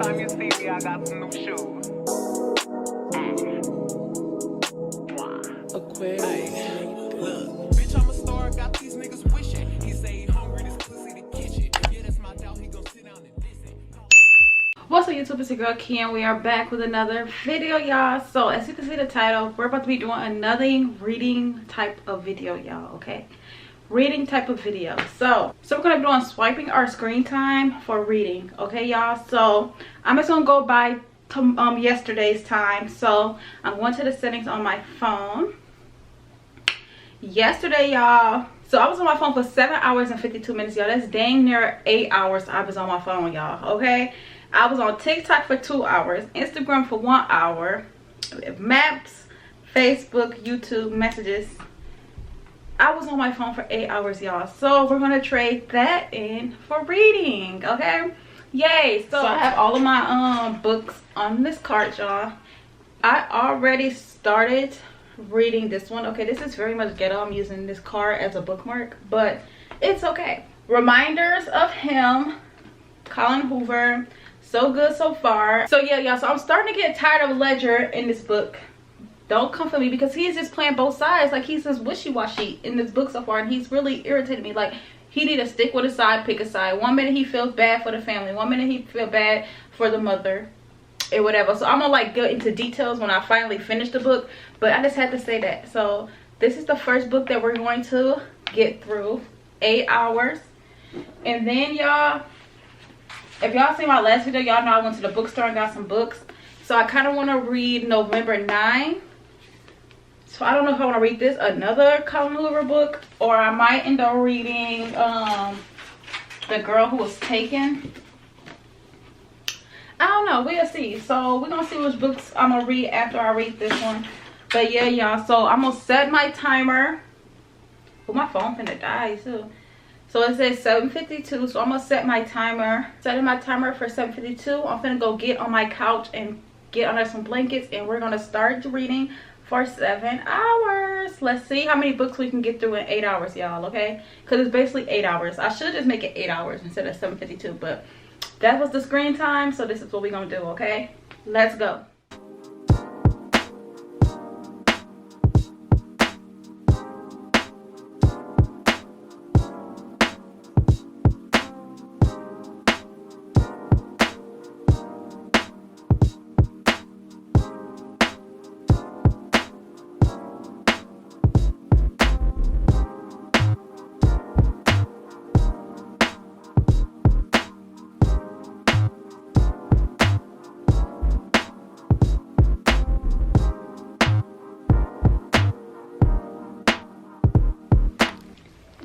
time you see me, I got some new shoes. Look, bitch, I'm a star, got these niggas wishing. He say he hungry, this pussy the kitchen. Yeah, that's my doubt, he gon' sit down and listen. What's up YouTube, it's your girl Kean. We are back with another video, y'all. So as you can see the title, we're about to be doing another reading type of video, y'all. Okay, reading type of video. So we're gonna be doing swiping our screen time for reading. Okay, y'all. So I'm just gonna go by to, yesterday's time. So I'm going to the settings on my phone. Yesterday, y'all, so I was on my phone for 7 hours and 52 minutes, y'all. That's dang near 8 hours I was on my phone, y'all. Okay, I was on TikTok for 2 hours, Instagram for 1 hour, maps, Facebook, YouTube, messages. I was on my phone for 8 hours, y'all. So we're gonna trade that in for reading. Okay, yay. So I have all of my books on this cart, y'all. I already started reading this one. Okay, this is very much ghetto. I'm using this card as a bookmark, but it's okay. Reminders of Him, Colin Hoover. So good so far. So yeah, y'all, so I'm starting to get tired of Ledger in this book. Don't come for me, because he's just playing both sides. Like, he's just wishy-washy in this book so far, and he's really irritated me. Like, he need to stick with a side, pick a side. One minute he feels bad for the family, one minute he feel bad for the mother, or whatever. So I'm gonna like go into details when I finally finish the book, but I just had to say that. So this is the first book that we're going to get through. 8 hours. And then, y'all, if y'all see my last video, y'all know I went to the bookstore and got some books. So I kind of want to read November 9. So I don't know if I want to read this, another Colin Hoover book, or I might end up reading The Girl Who Was Taken. I don't know, we'll see. So we're gonna see which books I'm gonna read after I read this one. But yeah, y'all, so I'm gonna set my timer. Oh, my phone finna die too. So it says 7:52, so I'm gonna set my timer. Setting my timer for 7:52. I'm finna go get on my couch and get under some blankets, and we're gonna start reading for 7 hours. Let's see how many books we can get through in 8 hours, y'all. Okay, because it's basically 8 hours. I should just make it 8 hours instead of 7:52, but that was the screen time, so this is what we're gonna do. Okay, let's go.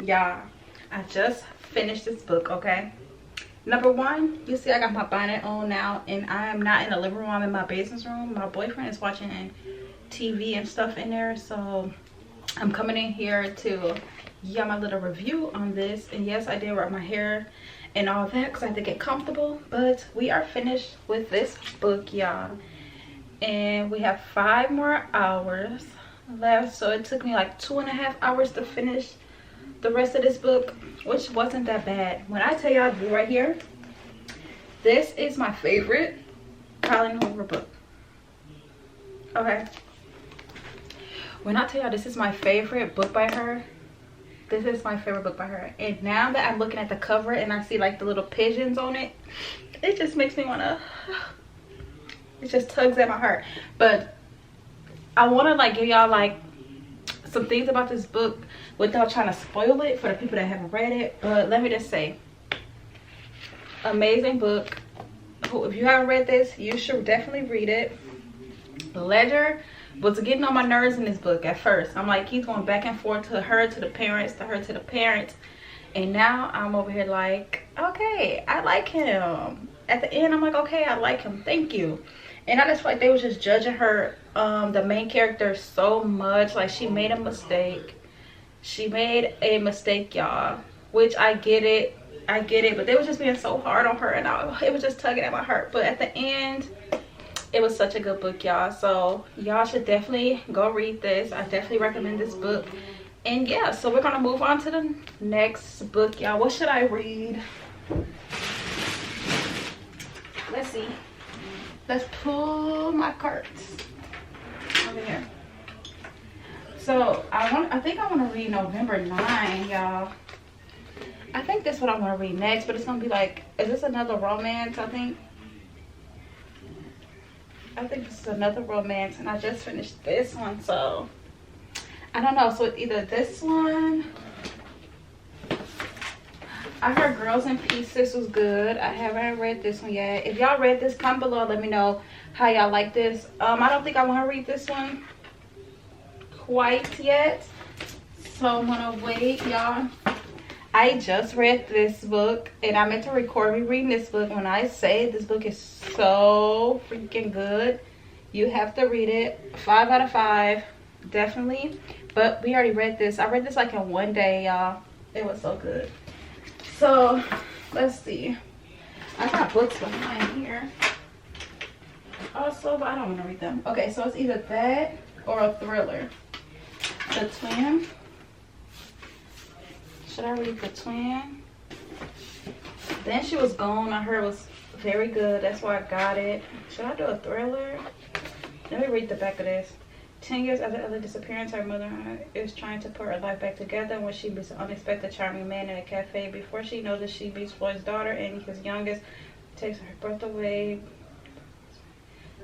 Y'all, I just finished this book. Okay, number one, you see I got my bonnet on now, and I am not in the living room. I'm in my business room. My boyfriend is watching TV and stuff in there, so I'm coming in here to my little review on this. And yes, I did wrap my hair and all that because I had to get comfortable, but we are finished with this book, y'all, and we have 5 more hours left. So it took me like 2.5 hours to finish the rest of this book, which wasn't that bad. When I tell y'all right here, this is my favorite Colin Hoover book. Okay, when I tell y'all this is my favorite book by her, this is my favorite book by her. And now that I'm looking at the cover and I see like the little pigeons on it, it just makes me want to, it just tugs at my heart. But I want to like give y'all like some things about this book without trying to spoil it for the people that haven't read it. But let me just say, amazing book. If you haven't read this, you should definitely read it. Ledger was getting on my nerves in this book at first. I'm like, he's going back and forth to her, to the parents, to her, to the parents, and now I'm over here like, okay, I like him. At the end, I'm like, okay, I like him, thank you. And I just feel like they was just judging her, the main character, so much. Like, she made a mistake. She made a mistake, y'all, which I get it, but they was just being so hard on her, and it was just tugging at my heart. But at the end, it was such a good book, y'all. So y'all should definitely go read this. I definitely recommend this book. And yeah, so we're gonna move on to the next book, y'all. What should I read? Let's see. let's pull my cards over here. So I think I want to read November 9, y'all. I think that's what I want to read next, but it's gonna be like, is this another romance? I think this is another romance, and I just finished this one, so I don't know. So it's either this one. I heard Girls in Pieces was good. I haven't read this one yet. If y'all read this, comment below, let me know how y'all like this. I don't think I want to read this one quite yet, so I'm gonna wait, y'all. I just read this book, and I meant to record me reading this book. When I say this book is so freaking good, you have to read it. 5 out of 5, definitely. But we already read this. I read this like in one day, y'all. It was so good. So let's see. I got books behind here also, but I don't want to read them. Okay, so it's either that or a thriller. The Twin. Should I read The Twin? Then She Was Gone. I heard it was very good. That's why I got it. Should I do a thriller? Let me read the back of this. 10 years after Ella's disappearance, her mother is trying to put her life back together when she meets an unexpected charming man in a cafe. Before she knows it, she meets Floyd's daughter, and his youngest takes her breath away.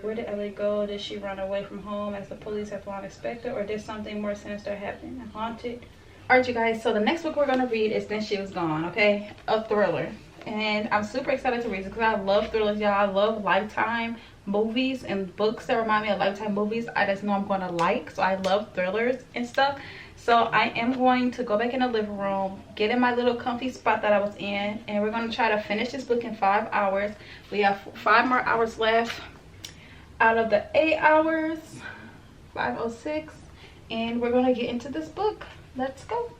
Where did Ellie go? Did she run away from home as the police have long expected, or did something more sinister happen? Haunted. Alright, you guys, so the next book we're going to read is Then She Was Gone, okay? A thriller. And I'm super excited to read it because I love thrillers, y'all. I love Lifetime movies and books that remind me of Lifetime movies. I just know I'm going to like, so I love thrillers and stuff. So I am going to go back in the living room, get in my little comfy spot that I was in, and we're going to try to finish this book in 5 hours. We have 5 more hours left out of the 8 hours, 5:06, and we're going to get into this book. Let's go.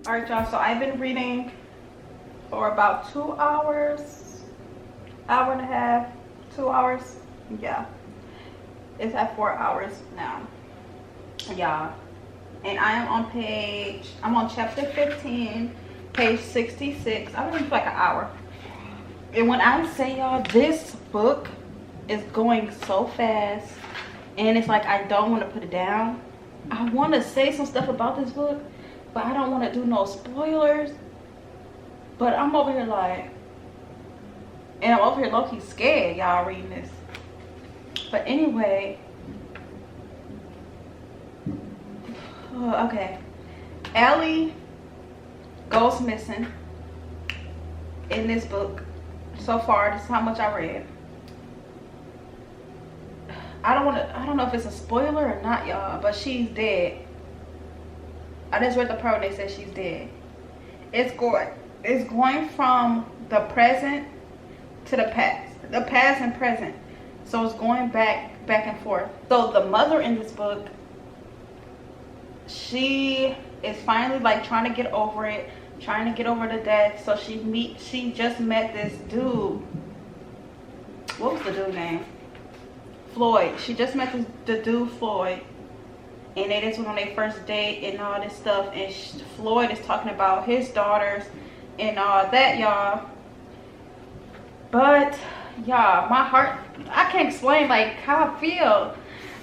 All right, y'all, so I've been reading for about 2 hours, hour and a half, 2 hours. Yeah, it's at 4 hours now, y'all. And I am I'm on chapter 15, page 66. I've been reading for like an hour. And when I say, y'all, this book is going so fast, and it's like I don't want to put it down. I want to say some stuff about this book, but I don't want to do no spoilers. But I'm over here like, and I'm over here low-key scared, y'all, reading this. But anyway, okay. Ellie goes missing in this book. So far, this is how much I read. I don't know if it's a spoiler or not, y'all, but she's dead. I just read the part where they said she's dead. It's going from the present to the past and present. So it's going back and forth. So the mother in this book, she is finally like trying to get over it, trying to get over the death. So she just met this dude. What was the dude name? Floyd. She just met the dude Floyd. And they just went on their first date and all this stuff. And Floyd is talking about his daughters and all that, y'all. But, y'all, my heart, I can't explain, like, how I feel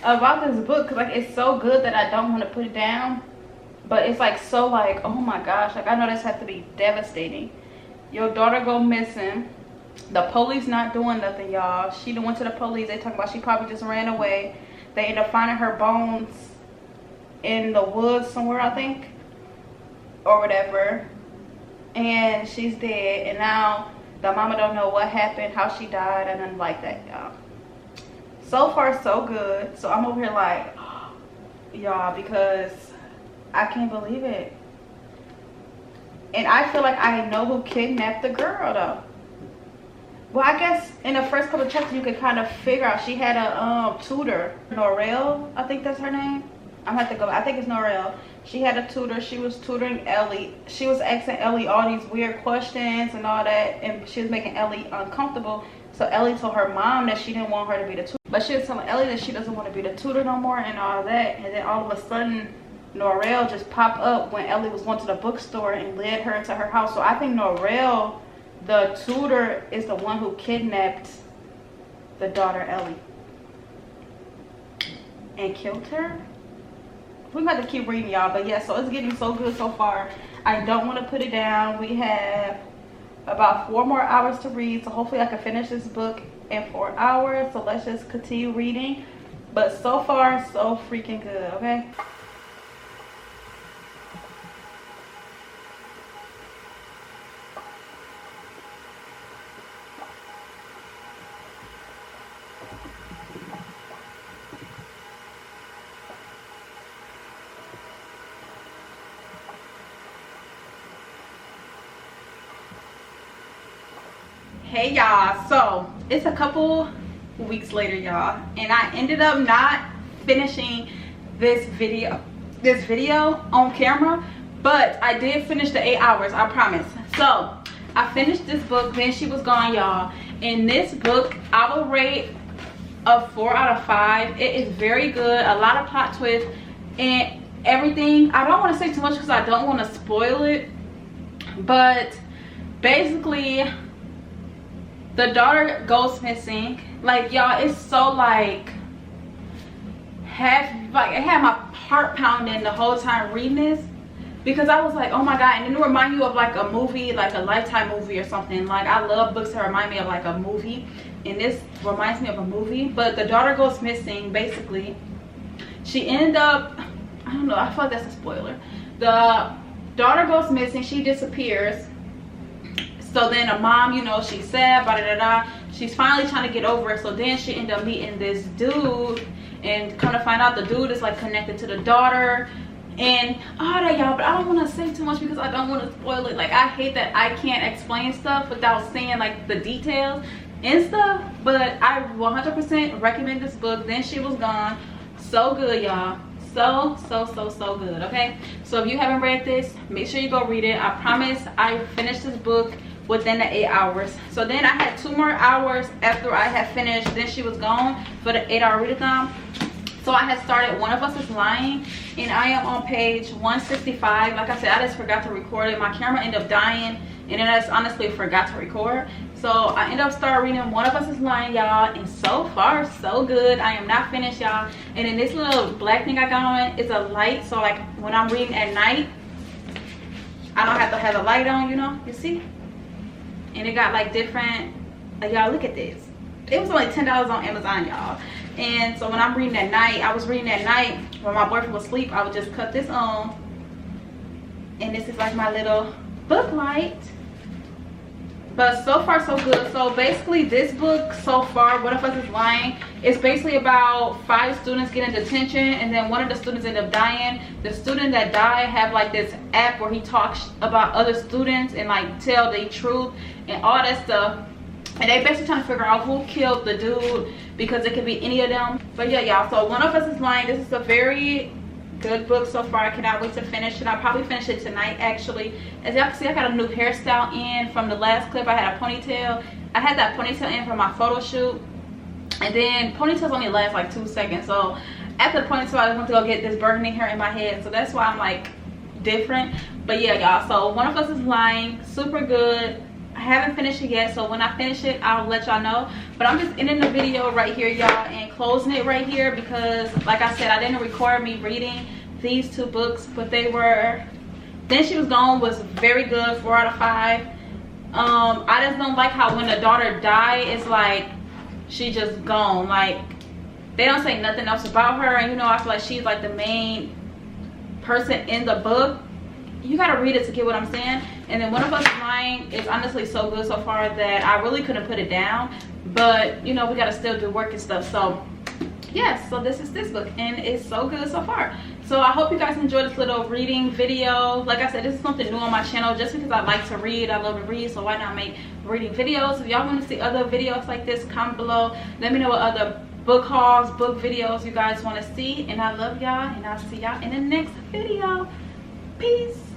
about this book. Because, like, it's so good that I don't want to put it down. But it's, like, so, like, oh, my gosh. Like, I know this has to be devastating. Your daughter go missing. The police not doing nothing, y'all. She done went to the police. They talking about she probably just ran away. They end up finding her bones in the woods somewhere, I think, or whatever, and she's dead. And now The mama don't know what happened, how she died, and nothing like that, y'all. So far so good. So I'm over here like, y'all, because I can't believe it. And I feel like I know who kidnapped the girl though. Well, I guess in the first couple of chapters you could kind of figure out. She had a tutor, Norel, I think that's her name. I'm gonna have to go, I think it's Norel. She had a tutor. She was tutoring Ellie. She was asking Ellie all these weird questions and all that, and she was making Ellie uncomfortable. So Ellie told her mom that she didn't want her to be the tutor, but she was telling Ellie that she doesn't want to be the tutor no more and all that. And then all of a sudden Norel just popped up when Ellie was going to the bookstore and led her to her house. So I think Norel, the tutor, is the one who kidnapped the daughter Ellie and killed her. We're going to keep reading, y'all, but yeah, so it's getting so good so far. I don't want to put it down. We have about 4 more hours to read, so hopefully I can finish this book in 4 hours. So let's just continue reading. But so far so freaking good. Okay. Hey y'all, so it's a couple weeks later, y'all, and I ended up not finishing this video on camera, but I did finish the 8 hours, I promise. So I finished this book, then she was gone, y'all. In this book I will rate a 4 out of 5. It is very good, a lot of plot twists and everything. I don't want to say too much because I don't want to spoil it, but basically the daughter goes missing. Like, y'all, it's so like it had my heart pounding the whole time reading this, because I was like, oh my god. And it remind you of like a movie, like a Lifetime movie or something. Like, I love books that remind me of like a movie, and this reminds me of a movie. But the daughter goes missing. Basically she ended up, I don't know, I feel like that's a spoiler. The daughter goes missing, she disappears. So then a mom, you know, she's sad, she's finally trying to get over it. So then she ended up meeting this dude, and come to find out the dude is like connected to the daughter and all that, y'all. But I don't want to say too much because I don't want to spoil it. Like, I hate that I can't explain stuff without saying like the details and stuff. But I 100% recommend this book, Then She Was Gone. So good, y'all. So good. Okay, so if you haven't read this, make sure you go read it. I promise I finished this book within the 8 hours. So then I had 2 more hours after I had finished Then She Was Gone for the 8-hour readathon. So I had started One of Us Is Lying, and I am on page 165. Like I said, I just forgot to record it. My camera ended up dying, and then I just honestly forgot to record. So I ended up starting reading One of Us Is Lying, y'all, and so far so good. I am not finished, y'all. And then this little black thing I got on is a light, so like when I'm reading at night, I don't have to have the light on, you know, you see. And it got like different, like, y'all, look at this. It was only $10 on Amazon, y'all. And so when I'm reading at night, I was reading at night when my boyfriend was asleep. I would just cut this on, and this is like my little book light. But so far so good. So basically this book so far, One of Us Is Lying, is basically about 5 students getting detention, and then one of the students ended up dying. The student that died have like this app where he talks about other students and like tell the truth and all that stuff. And they basically trying to figure out who killed the dude, because it could be any of them. But yeah, y'all, so One of Us Is Lying, this is a very good book so far. I cannot wait to finish it. I'll probably finish it tonight, actually. As y'all can see, I got a new hairstyle in from the last clip. I had a ponytail. I had that ponytail in for my photo shoot, and then ponytails only last like 2 seconds. So after the ponytail, I went to go get this burgundy hair in my head, so that's why I'm like different. But yeah, y'all, so One of Us Is Lying, super good. I haven't finished it yet, so when I finish it, I'll let y'all know. But I'm just ending the video right here, y'all, and closing it right here, because like I said, I didn't record me reading these 2 books, but they were, Then She Was Gone was very good, 4 out of 5. I just don't like how when the daughter died, it's like she just gone. Like, they don't say nothing else about her, and you know, I feel like she's like the main person in the book. You gotta read it to get what I'm saying. And then One of Us is Lying is honestly so good so far that I really couldn't put it down, but you know, we gotta still do work and stuff. So yes, so this is this book, and it's so good so far. So I hope you guys enjoyed this little reading video. Like I said, this is something new on my channel just because I like to read. I love to read, so why not make reading videos? If y'all want to see other videos like this, comment below. Let me know what other book hauls, book videos you guys want to see. And I love y'all, and I'll see y'all in the next video. Peace.